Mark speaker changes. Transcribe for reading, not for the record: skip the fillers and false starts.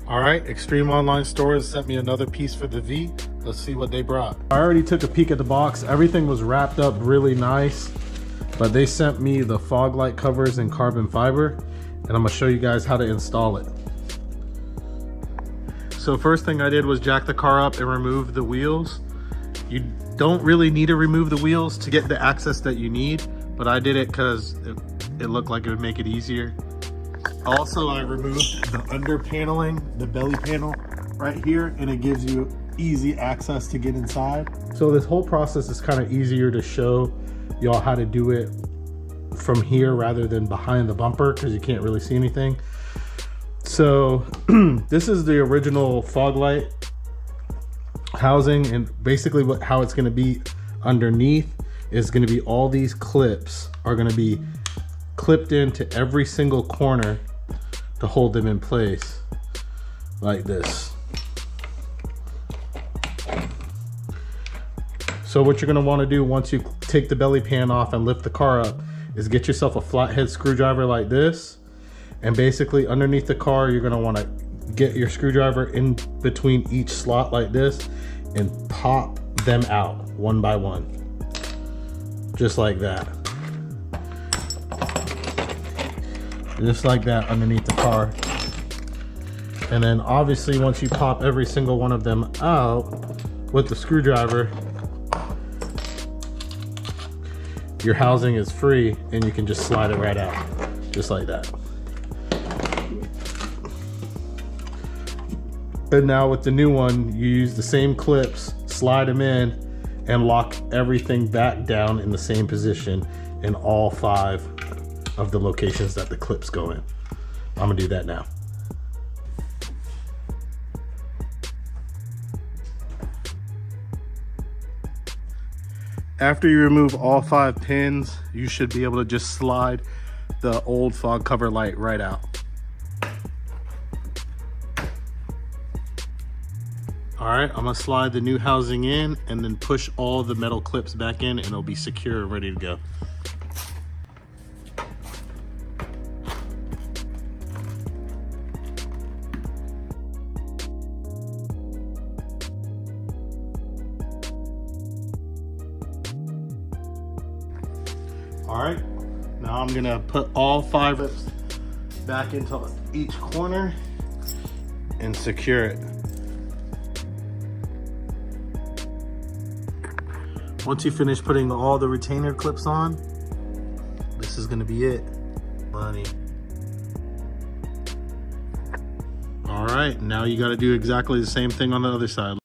Speaker 1: All right, Extreme Online Stores sent me another piece for the V. Let's see what they brought. I already took a peek at the box. Everything was wrapped up really nice, but they sent me the fog light covers in carbon fiber, and I'm gonna show you guys how to install it. So first thing I did was jack the car up and remove the wheels. You don't really need to remove the wheels to get the access that you need, but I did it because it looked like it would make it easier. Also, I removed the under paneling, the belly panel right here, and it gives you easy access to get inside. So this whole process is kind of easier to show y'all how to do it from here rather than behind the bumper, because you can't really see anything. So this is the original fog light housing, and basically how it's going to be underneath is going to be all these clips are going to be clipped into every single corner to hold them in place like this. So what you're going to want to do once you take the belly pan off and lift the car up is get yourself a flathead screwdriver like this, and basically underneath the car you're going to want to get your screwdriver in between each slot like this and pop them out one by one, just like that. Just like that underneath the car. And then obviously once you pop every single one of them out with the screwdriver, your housing is free and you can just slide it right out, just like that. And now with the new one, you use the same clips, slide them in, and lock everything back down in the same position in all 5 of the locations that the clips go in. I'm gonna do that now. After you remove all 5 pins, you should be able to just slide the old fog cover light right out. All right, I'm gonna slide the new housing in and then push all the metal clips back in, and it'll be secure and ready to go. All right, now I'm gonna put all 5 clips back into each corner and secure it. Once you finish putting all the retainer clips on, this is gonna be it. Money. All right, now you gotta do exactly the same thing on the other side.